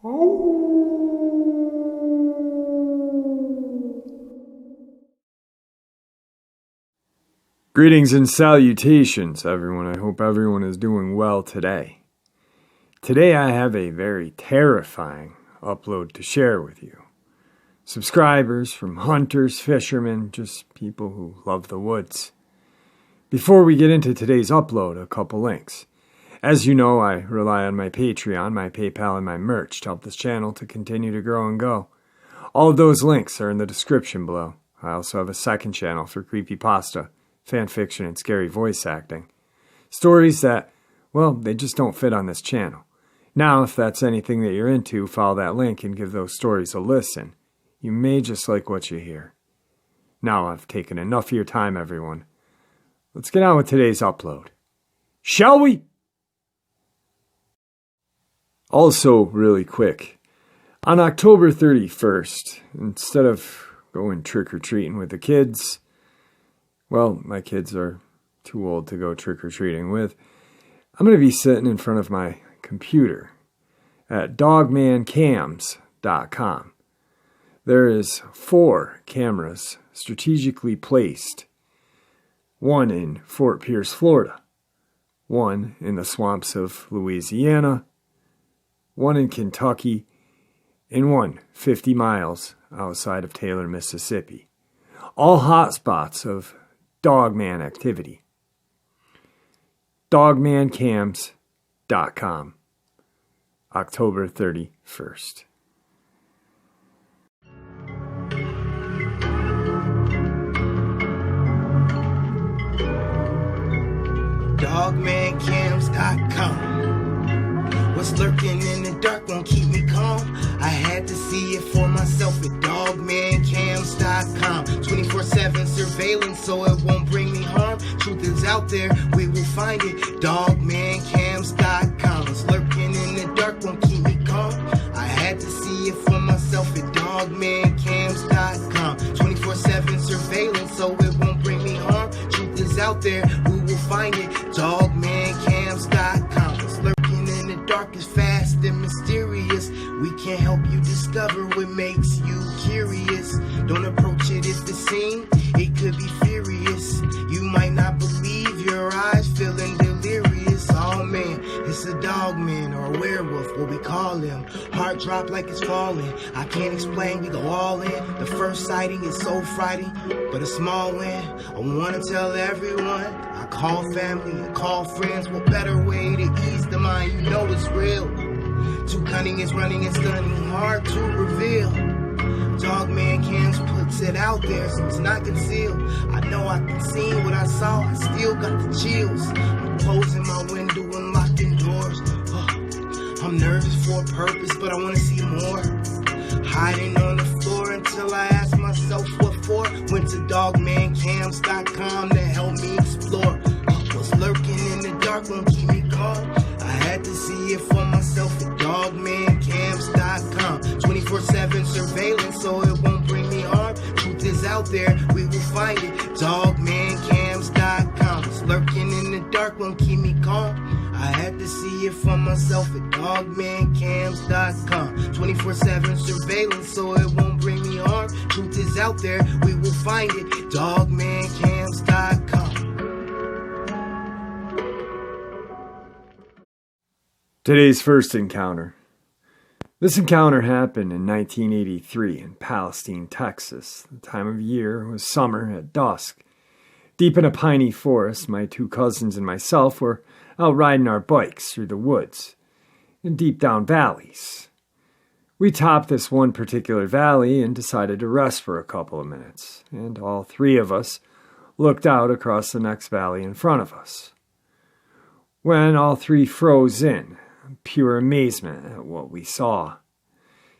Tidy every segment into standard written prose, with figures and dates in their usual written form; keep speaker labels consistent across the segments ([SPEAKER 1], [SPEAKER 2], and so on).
[SPEAKER 1] Greetings and salutations, everyone. I hope everyone is doing well today. Today I have a very terrifying upload to share with you. Subscribers from hunters, fishermen, just people who love the woods. Before we get into today's upload, a couple links. As you know, I rely on my Patreon, my PayPal, and my merch to help this channel to continue to grow and go. All of those links are in the description below. I also have a second channel for creepypasta, fan fiction, and scary voice acting. Stories that, well, they just don't fit on this channel. Now, if that's anything that you're into, follow that link and give those stories a listen. You may just like what you hear. Now I've taken enough of your time, everyone. Let's get on with today's upload. Shall we? Also, really quick, on October 31st, instead of going trick-or-treating with the kids, well, my kids are too old to go trick-or-treating with, I'm going to be sitting in front of my computer at dogmancams.com. There is 4 cameras strategically placed. 1 in Fort Pierce, Florida. 1 in the swamps of Louisiana. 1 in Kentucky. And 1 50 miles outside of Taylor, Mississippi. All hotspots of Dogman activity. Dogmancams.com. October 31st.
[SPEAKER 2] Dogmancams.com. What's lurking in the dark won't keep me calm. I had to see it for myself at dogmancams.com. 24/7 surveillance so it won't bring me harm. Truth is out there, we will find it. Dogmancams.com. What's lurking in the dark won't keep me calm. I had to see it for myself at dogmancams.com. 24/7 surveillance so it won't bring me harm. Truth is out there, we will find it. Dogmancams.com. What's lurking in the dark is fast and mysterious. We can't help you discover what makes you curious. Don't approach it if the scene, it could be furious. You might not believe your eyes feeling delirious. Oh man, it's a dogman or a werewolf, what we call him. Heart drop like it's falling. I can't explain, we go all in. The first sighting is so frightening, but a small win. I wanna tell everyone. I call family, I call friends. What better way to ease the mind? You know it's real. Too cunning is running and stunning, hard to reveal. Dogman Cams puts it out there, so it's not concealed. I know I can see what I saw, I still got the chills. I'm closing my window and locking doors. I'm nervous for a purpose, but I want to see more. Hiding on the floor until I ask myself what for. Went to dogmancams.com to help me explore. What's lurking in the dark won't keep me calm. I had to see it for myself at dogmancams.com. 24/7 surveillance so it won't bring me harm. Truth is out there, we will find it. Dogmancams.com. What's lurking in the dark won't keep me calm. I had to see it for myself at dogmancams.com. 24/7 surveillance so it won't bring me harm. Truth is out there, we will find it. Dogmancams.com.
[SPEAKER 1] Today's first encounter. This encounter happened in 1983 in Palestine, Texas. The time of year was summer at dusk. Deep in a piney forest, my 2 cousins and myself were out riding our bikes through the woods in deep down valleys. We topped this one particular valley and decided to rest for a couple of minutes, and all 3 of us looked out across the next valley in front of us. When all 3 froze in, pure amazement at what we saw.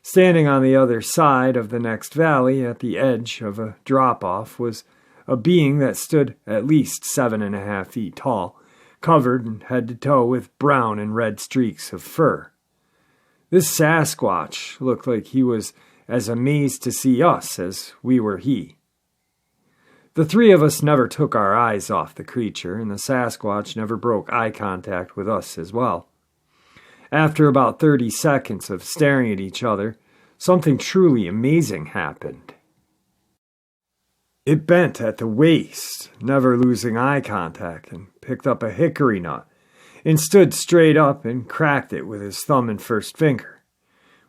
[SPEAKER 1] Standing on the other side of the next valley at the edge of a drop-off was a being that stood at least 7.5 feet tall, covered from head to toe with brown and red streaks of fur. This Sasquatch looked like he was as amazed to see us as we were he. The 3 of us never took our eyes off the creature, and the Sasquatch never broke eye contact with us as well. After about 30 seconds of staring at each other, something truly amazing happened. It bent at the waist, never losing eye contact, and picked up a hickory nut, and stood straight up and cracked it with his thumb and first finger.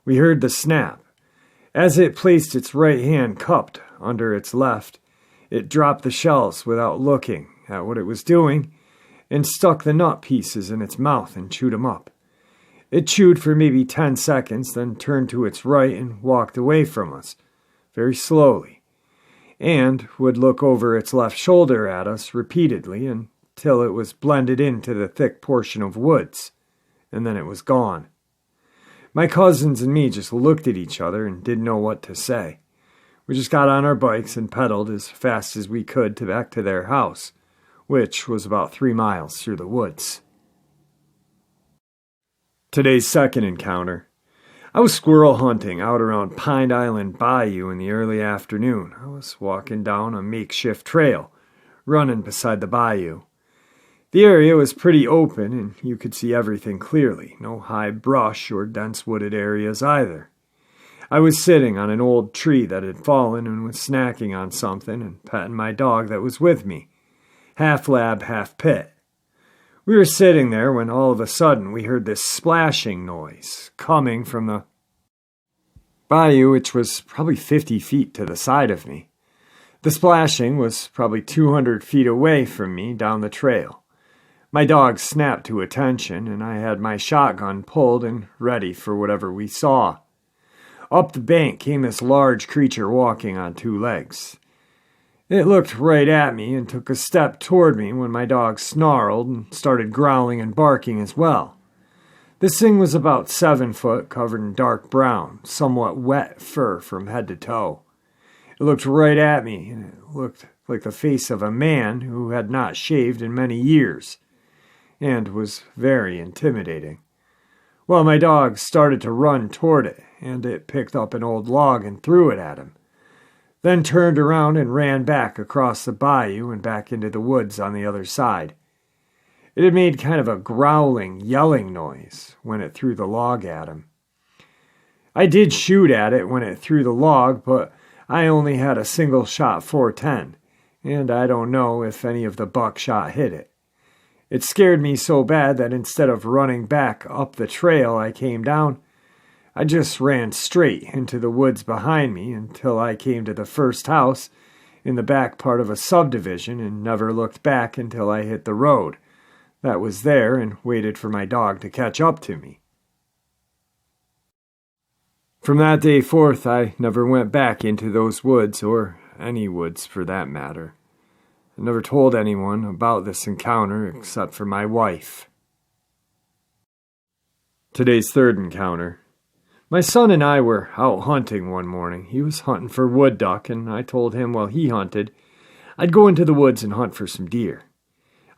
[SPEAKER 1] We heard the snap. As it placed its right hand cupped under its left, it dropped the shells without looking at what it was doing and stuck the nut pieces in its mouth and chewed them up. It chewed for maybe 10 seconds, then turned to its right and walked away from us, very slowly, and would look over its left shoulder at us repeatedly until it was blended into the thick portion of woods, and then it was gone. My cousins and me just looked at each other and didn't know what to say. We just got on our bikes and pedaled as fast as we could back to their house, which was about 3 miles through the woods. Today's second encounter. I was squirrel hunting out around Pine Island Bayou in the early afternoon. I was walking down a makeshift trail, running beside the bayou. The area was pretty open and you could see everything clearly, no high brush or dense wooded areas either. I was sitting on an old tree that had fallen and was snacking on something and petting my dog that was with me, half lab, half pit. We were sitting there when all of a sudden we heard this splashing noise coming from the bayou, which was probably 50 feet to the side of me. The splashing was probably 200 feet away from me down the trail. My dog snapped to attention, and I had my shotgun pulled and ready for whatever we saw. Up the bank came this large creature walking on 2 legs. It looked right at me and took a step toward me when my dog snarled and started growling and barking as well. This thing was about 7 foot, covered in dark brown, somewhat wet fur from head to toe. It looked right at me, and it looked like the face of a man who had not shaved in many years, and was very intimidating. Well, my dog started to run toward it, and it picked up an old log and threw it at him, then turned around and ran back across the bayou and back into the woods on the other side. It had made kind of a growling, yelling noise when it threw the log at him. I did shoot at it when it threw the log, but I only had a single shot .410, and I don't know if any of the buckshot hit it. It scared me so bad that instead of running back up the trail I came down, I just ran straight into the woods behind me until I came to the first house in the back part of a subdivision and never looked back until I hit the road that was there and waited for my dog to catch up to me. From that day forth, I never went back into those woods, or any woods for that matter. I never told anyone about this encounter except for my wife. Today's third encounter. My son and I were out hunting one morning. He was hunting for wood duck, and I told him while he hunted, I'd go into the woods and hunt for some deer.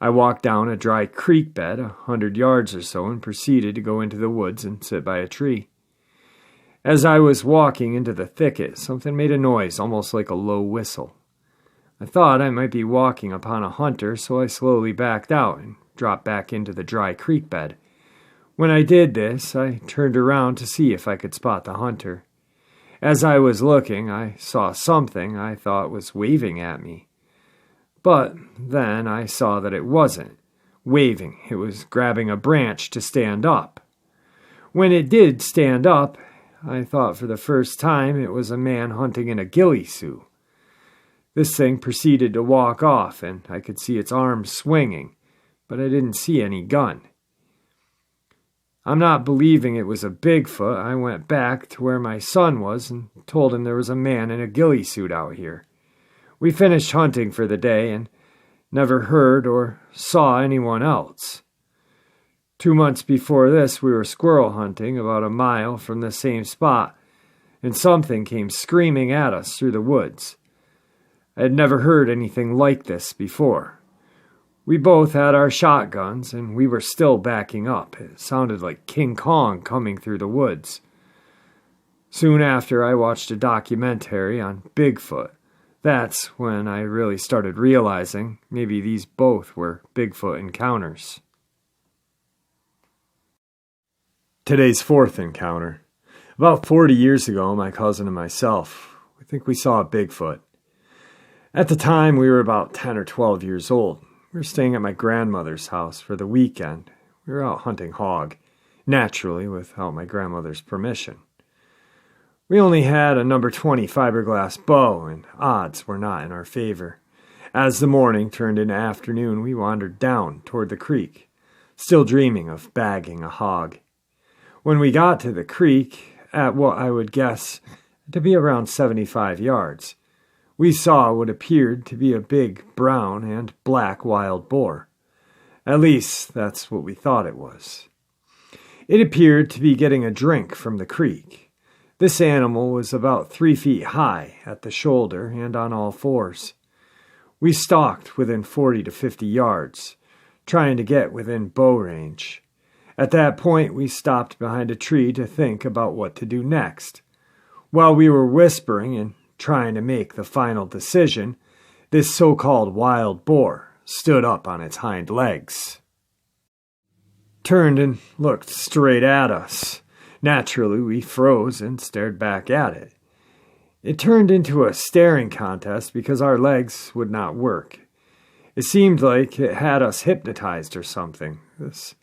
[SPEAKER 1] I walked down a dry creek bed 100 yards or so and proceeded to go into the woods and sit by a tree. As I was walking into the thicket, something made a noise, almost like a low whistle. I thought I might be walking upon a hunter, so I slowly backed out and dropped back into the dry creek bed. When I did this, I turned around to see if I could spot the hunter. As I was looking, I saw something I thought was waving at me. But then I saw that it wasn't waving. It was grabbing a branch to stand up. When it did stand up, I thought for the first time it was a man hunting in a ghillie suit. This thing proceeded to walk off, and I could see its arms swinging, but I didn't see any gun. I'm not believing it was a Bigfoot. I went back to where my son was and told him there was a man in a ghillie suit out here. We finished hunting for the day and never heard or saw anyone else. 2 months before this, we were squirrel hunting about a mile from the same spot, and something came screaming at us through the woods. I had never heard anything like this before. We both had our shotguns, and we were still backing up. It sounded like King Kong coming through the woods. Soon after, I watched a documentary on Bigfoot. That's when I really started realizing maybe these both were Bigfoot encounters. Today's fourth encounter. About 40 years ago, my cousin and myself, we think we saw a Bigfoot. At the time, we were about 10 or 12 years old. We were staying at my grandmother's house for the weekend. We were out hunting hog, naturally without my grandmother's permission. We only had a number 20 fiberglass bow, and odds were not in our favor. As the morning turned into afternoon, we wandered down toward the creek, still dreaming of bagging a hog. When we got to the creek, at what I would guess to be around 75 yards, we saw what appeared to be a big brown and black wild boar. At least, that's what we thought it was. It appeared to be getting a drink from the creek. This animal was about 3 feet high at the shoulder and on all fours. We stalked within 40 to 50 yards, trying to get within bow range. At that point, we stopped behind a tree to think about what to do next. While we were whispering and trying to make the final decision, this so-called wild boar stood up on its hind legs, turned and looked straight at us. Naturally, we froze and stared back at it. It turned into a staring contest because our legs would not work. It seemed like it had us hypnotized or something. This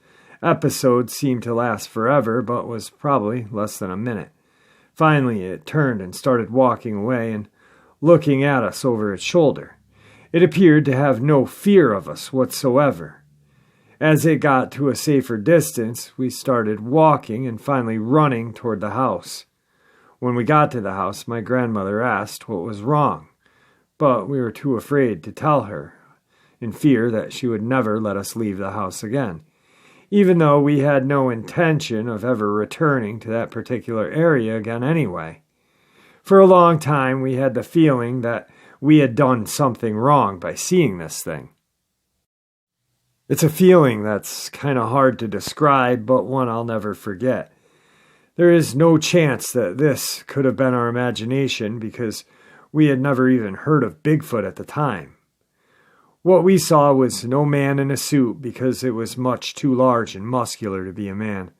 [SPEAKER 1] episode seemed to last forever, but was probably less than a minute. Finally, it turned and started walking away and looking at us over its shoulder. It appeared to have no fear of us whatsoever. As it got to a safer distance, we started walking and finally running toward the house. When we got to the house, my grandmother asked what was wrong, but we were too afraid to tell her, in fear that she would never let us leave the house again, even though we had no intention of ever returning to that particular area again anyway. For a long time, we had the feeling that we had done something wrong by seeing this thing. It's a feeling that's kind of hard to describe, but one I'll never forget. There is no chance that this could have been our imagination because we had never even heard of Bigfoot at the time. What we saw was no man in a suit because it was much too large and muscular to be a man.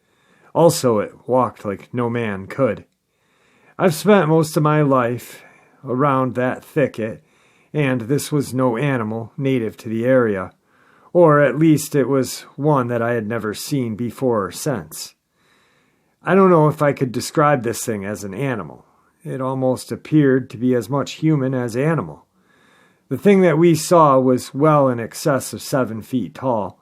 [SPEAKER 1] Also, it walked like no man could. I've spent most of my life around that thicket, and this was no animal native to the area, or at least it was one that I had never seen before or since. I don't know if I could describe this thing as an animal. It almost appeared to be as much human as animal. The thing that we saw was well in excess of 7 feet tall,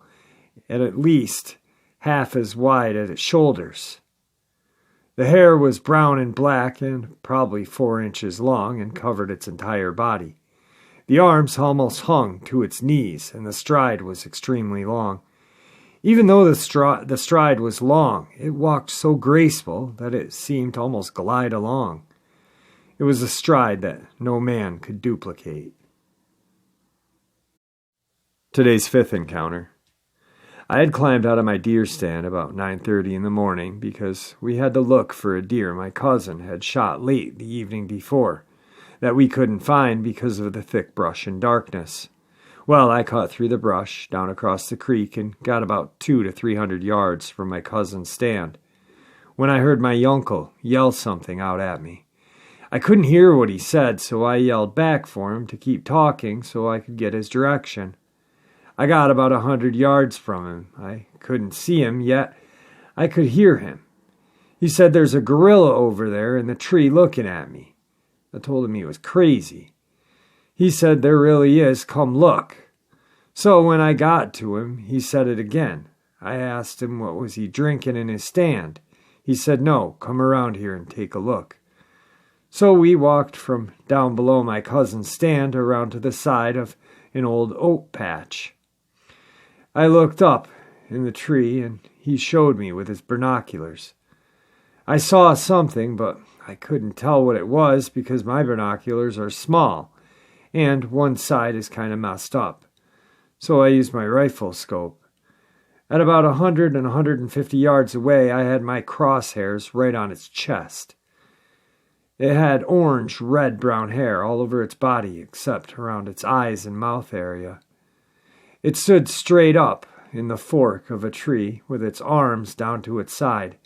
[SPEAKER 1] and at least half as wide at its shoulders. The hair was brown and black and probably 4 inches long and covered its entire body. The arms almost hung to its knees, and the stride was extremely long. Even though the stride was long, it walked so graceful that it seemed to almost glide along. It was a stride that no man could duplicate. Today's fifth encounter. I had climbed out of my deer stand about 9:30 in the morning because we had to look for a deer my cousin had shot late the evening before that we couldn't find because of the thick brush and darkness. Well, I cut through the brush, down across the creek, and got about 200 to 300 yards from my cousin's stand when I heard my uncle yell something out at me. I couldn't hear what he said, so I yelled back for him to keep talking so I could get his direction. I got about 100 yards from him. I couldn't see him, yet I could hear him. He said, "There's a gorilla over there in the tree looking at me." I told him he was crazy. He said, "There really is, come look." So when I got to him, he said it again. I asked him what was he drinking in his stand. He said, "No, come around here and take a look." So we walked from down below my cousin's stand around to the side of an old oak patch. I looked up in the tree, and he showed me with his binoculars. I saw something, but I couldn't tell what it was because my binoculars are small, and one side is kind of messed up. So I used my rifle scope. At about 100 and 150 yards away, I had my crosshairs right on its chest. It had orange, red, brown hair all over its body except around its eyes and mouth area. It stood straight up in the fork of a tree with its arms down to its side.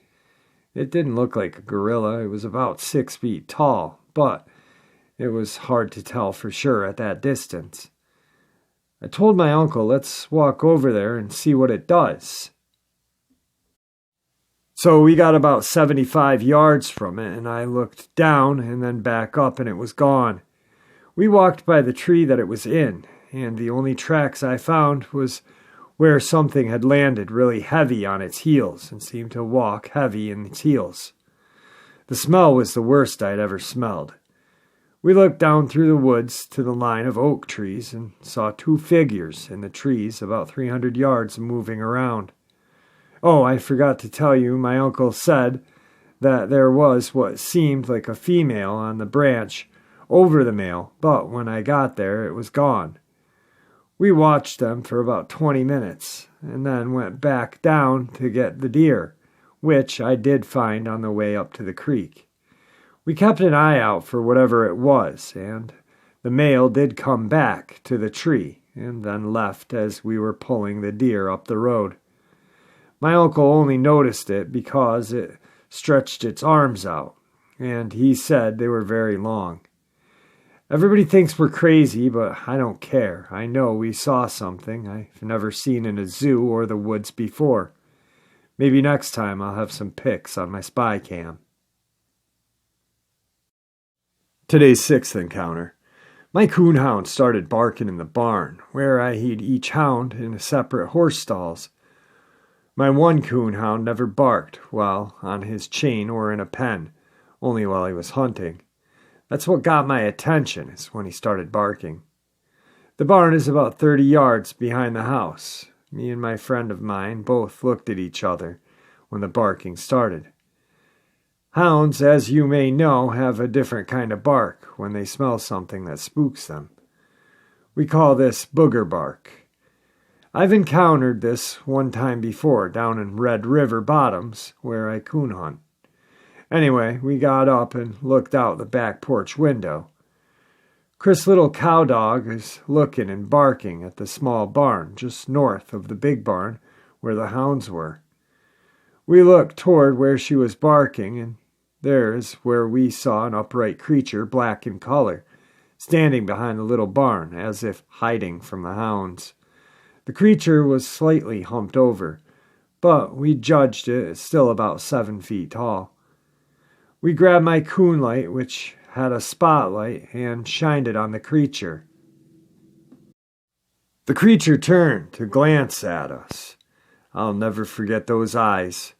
[SPEAKER 1] It didn't look like a gorilla. It was about 6 feet tall, but it was hard to tell for sure at that distance. I told my uncle, let's walk over there and see what it does. So we got about 75 yards from it, and I looked down and then back up, and it was gone. We walked by the tree that it was in, and the only tracks I found was where something had landed really heavy on its heels and seemed to walk heavy in its heels. The smell was the worst I'd ever smelled. We looked down through the woods to the line of oak trees and saw 2 figures in the trees about 300 yards moving around. Oh, I forgot to tell you, my uncle said that there was what seemed like a female on the branch over the male, but when I got there, it was gone. We watched them for about 20 minutes, and then went back down to get the deer, which I did find on the way up to the creek. We kept an eye out for whatever it was, and the male did come back to the tree, and then left as we were pulling the deer up the road. My uncle only noticed it because it stretched its arms out, and he said they were very long. Everybody thinks we're crazy, but I don't care. I know we saw something I've never seen in a zoo or the woods before. Maybe next time I'll have some pics on my spy cam. Today's 6th encounter. My coonhound started barking in the barn, where I hid each hound in separate horse stalls. My one coonhound never barked while on his chain or in a pen, only while he was hunting. That's what got my attention, is when he started barking. The barn is about 30 yards behind the house. Me and my friend of mine both looked at each other when the barking started. Hounds, as you may know, have a different kind of bark when they smell something that spooks them. We call this booger bark. I've encountered this one time before down in Red River Bottoms, where I coon hunt. Anyway, we got up and looked out the back porch window. Chris' little cow dog is looking and barking at the small barn just north of the big barn where the hounds were. We looked toward where she was barking, and there is where we saw an upright creature, black in color, standing behind the little barn, as if hiding from the hounds. The creature was slightly humped over, but we judged it as still about 7 feet tall. We grabbed my coon light, which had a spotlight, and shined it on the creature. The creature turned to glance at us. I'll never forget those eyes.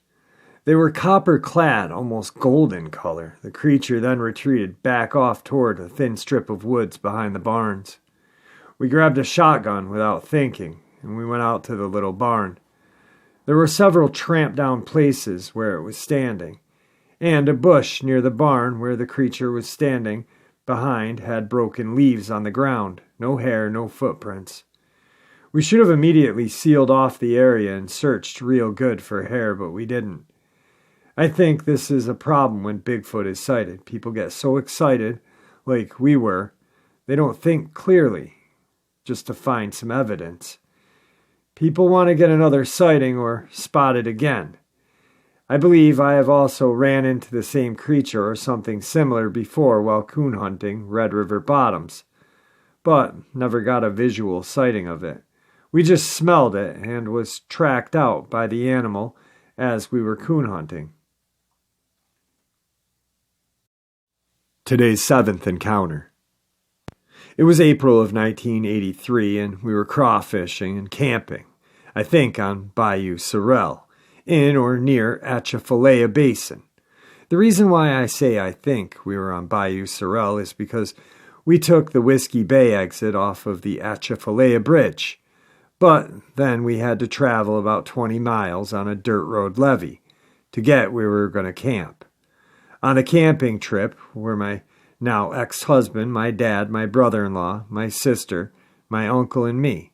[SPEAKER 1] They were copper-clad, almost golden color. The creature then retreated back off toward a thin strip of woods behind the barns. We grabbed a shotgun without thinking, and we went out to the little barn. There were several tramped-down places where it was standing, and a bush near the barn where the creature was standing behind had broken leaves on the ground. No hair, no footprints. We should have immediately sealed off the area and searched real good for hair, but we didn't. I think this is a problem when Bigfoot is sighted. People get so excited, like we were, they don't think clearly, just to find some evidence. People want to get another sighting or spot it again. I believe I have also ran into the same creature or something similar before while coon hunting Red River Bottoms, but never got a visual sighting of it. We just smelled it and was tracked out by the animal as we were coon hunting. Today's 7th encounter. It was April of 1983, and we were crawfishing and camping, I think on Bayou Sorrel, in or near Atchafalaya Basin. The reason why I say I think we were on Bayou Sorrel is because we took the Whiskey Bay exit off of the Atchafalaya Bridge, but then we had to travel about 20 miles on a dirt road levee to get where we were going to camp. On a camping trip were my now ex-husband, my dad, my brother-in-law, my sister, my uncle, and me.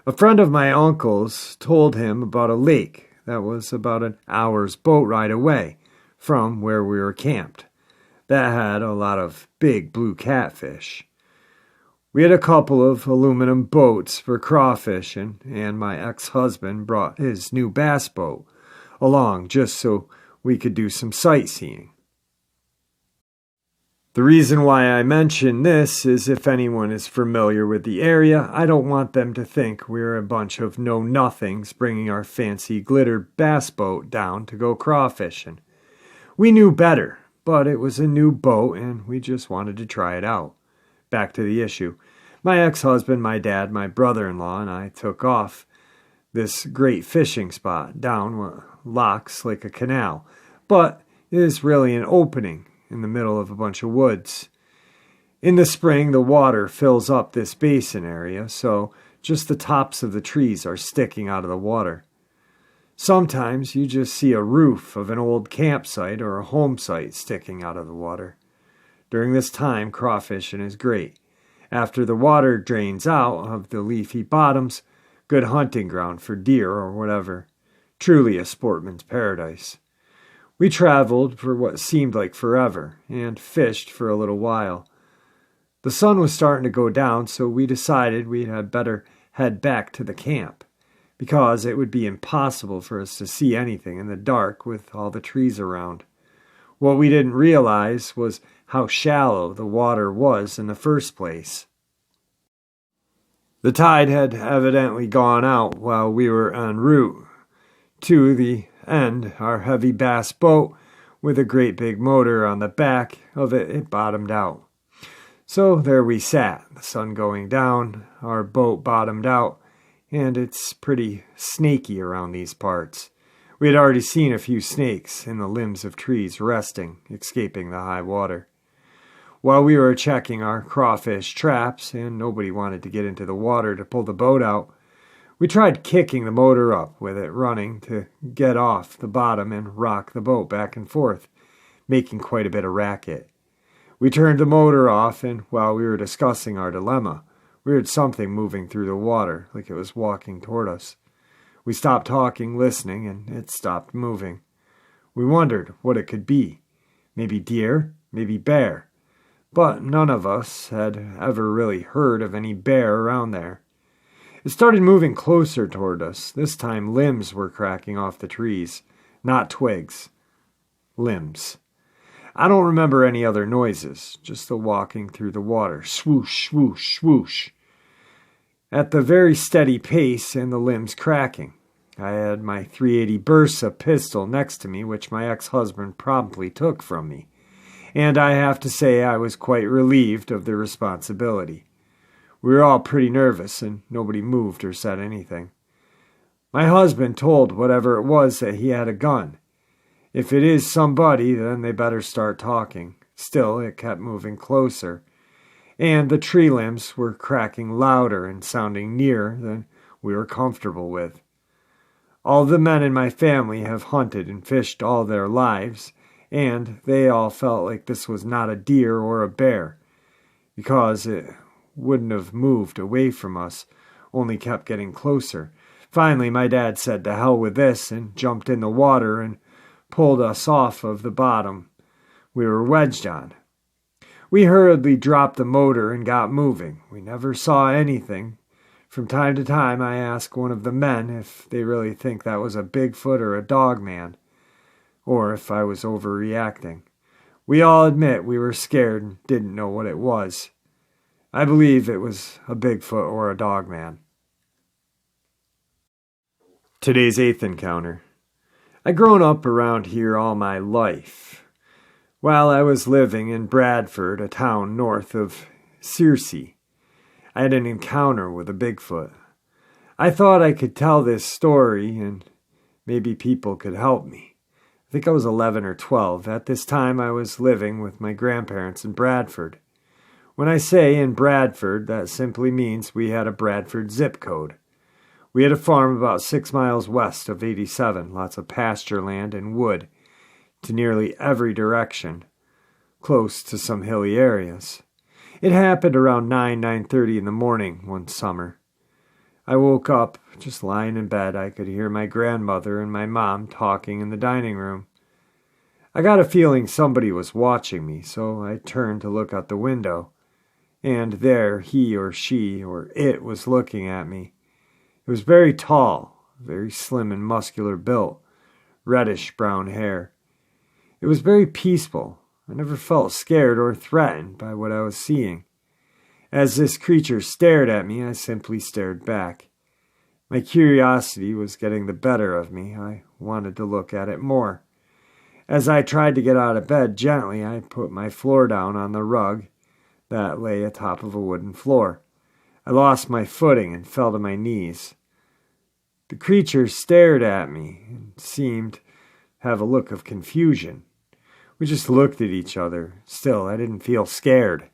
[SPEAKER 1] A friend of my uncle's told him about a lake that was about an hour's boat ride away from where we were camped that had a lot of big blue catfish. We had a couple of aluminum boats for crawfishing, and my ex-husband brought his new bass boat along just so we could do some sightseeing. The reason why I mention this is if anyone is familiar with the area, I don't want them to think we're a bunch of know-nothings bringing our fancy glitter bass boat down to go crawfishing. We knew better, but it was a new boat and we just wanted to try it out. Back to the issue. My ex-husband, my dad, my brother-in-law, and I took off this great fishing spot down what looks like a canal, but it is really an opening in the middle of a bunch of woods. In the spring, the water fills up this basin area, so just the tops of the trees are sticking out of the water. Sometimes you just see a roof of an old campsite or a home site sticking out of the water. During this time, crawfishing is great. After the water drains out of the leafy bottoms, good hunting ground for deer or whatever. Truly a sportsman's paradise. We traveled for what seemed like forever and fished for a little while. The sun was starting to go down, so we decided we had better head back to the camp, because it would be impossible for us to see anything in the dark with all the trees around. What we didn't realize was how shallow the water was in the first place. The tide had evidently gone out while we were en route to the end. Our heavy bass boat with a great big motor on the back of it bottomed out. So there we sat, the sun going down, our boat bottomed out, and it's pretty snaky around these parts. We had already seen a few snakes in the limbs of trees resting, escaping the high water. While we were checking our crawfish traps, and nobody wanted to get into the water to pull the boat out, we tried kicking the motor up with it running to get off the bottom and rock the boat back and forth, making quite a bit of racket. We turned the motor off, and while we were discussing our dilemma, we heard something moving through the water like it was walking toward us. We stopped talking, listening, and it stopped moving. We wondered what it could be. Maybe deer, maybe bear. But none of us had ever really heard of any bear around there. It started moving closer toward us. This time limbs were cracking off the trees, not twigs. Limbs. I don't remember any other noises, just the walking through the water. Swoosh, swoosh, swoosh. At the very steady pace and the limbs cracking. I had my .380 Bursa pistol next to me, which my ex-husband promptly took from me. And I have to say I was quite relieved of the responsibility. We were all pretty nervous, and nobody moved or said anything. My husband told whatever it was that he had a gun. If it is somebody, then they better start talking. Still, it kept moving closer, and the tree limbs were cracking louder and sounding nearer than we were comfortable with. All the men in my family have hunted and fished all their lives, and they all felt like this was not a deer or a bear, because it wouldn't have moved away from us, only kept getting closer. Finally, my dad said to hell with this and jumped in the water and pulled us off of the bottom we were wedged on. We hurriedly dropped the motor and got moving. We never saw anything. From time to time, I asked one of the men if they really think that was a Bigfoot or a Dogman, or if I was overreacting. We all admit we were scared and didn't know what it was. I believe it was a Bigfoot or a Dogman. Today's 8th encounter. I'd grown up around here all my life. While I was living in Bradford, a town north of Searcy, I had an encounter with a Bigfoot. I thought I could tell this story and maybe people could help me. I think I was 11 or 12. At this time, I was living with my grandparents in Bradford. When I say in Bradford, that simply means we had a Bradford zip code. We had a farm about 6 miles west of 87, lots of pasture land and wood to nearly every direction, close to some hilly areas. It happened around 9:30 in the morning one summer. I woke up, just lying in bed. I could hear my grandmother and my mom talking in the dining room. I got a feeling somebody was watching me, so I turned to look out the window. And there he or she or it was looking at me. It was very tall, very slim and muscular built, reddish brown hair. It was very peaceful. I never felt scared or threatened by what I was seeing. As this creature stared at me, I simply stared back. My curiosity was getting the better of me. I wanted to look at it more. As I tried to get out of bed gently, I put my floor down on the rug that lay atop of a wooden floor. I lost my footing and fell to my knees. The creature stared at me and seemed to have a look of confusion. We just looked at each other. Still, I didn't feel scared.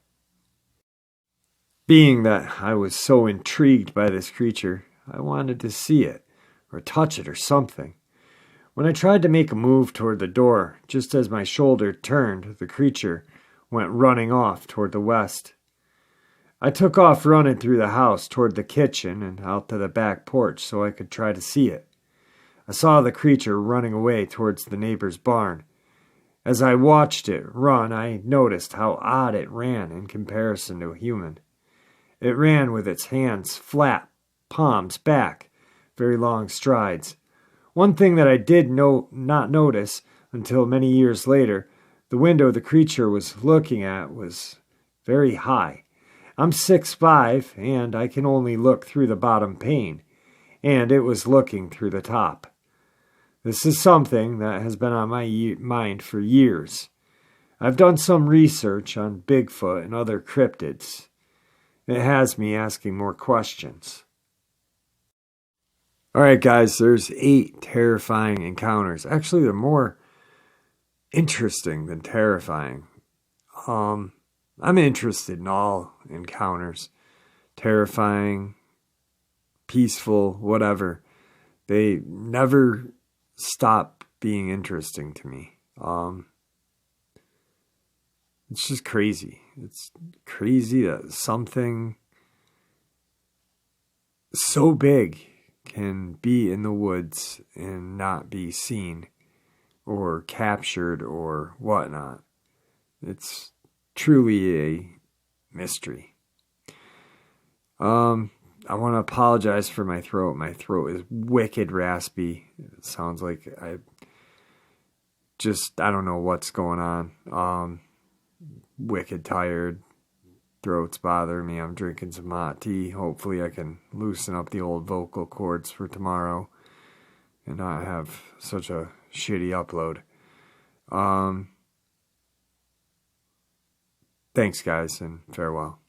[SPEAKER 1] Being that I was so intrigued by this creature, I wanted to see it, or touch it, or something. When I tried to make a move toward the door, just as my shoulder turned, the creature went running off toward the west. I took off running through the house toward the kitchen and out to the back porch so I could try to see it. I saw the creature running away towards the neighbor's barn. As I watched it run, I noticed how odd it ran in comparison to a human. It ran with its hands flat, palms back, very long strides. One thing that I did not notice until many years later, the window the creature was looking at was very high. I'm 6'5", and I can only look through the bottom pane, and it was looking through the top. This is something that has been on my mind for years. I've done some research on Bigfoot and other cryptids. It has me asking more questions. Alright guys, there's 8 terrifying encounters. Actually, they're more interesting than terrifying. I'm interested in all encounters. Terrifying, peaceful, whatever. They never stop being interesting to me. It's just crazy. It's crazy that something so big can be in the woods and not be seen or captured or whatnot. It's truly a mystery. I want to apologize for my throat. My throat is wicked raspy. It sounds like I don't know what's going on. Wicked tired. Throat's bothering me. I'm drinking some hot tea. Hopefully I can loosen up the old vocal cords for tomorrow and not have such a shitty upload. Thanks guys, and farewell.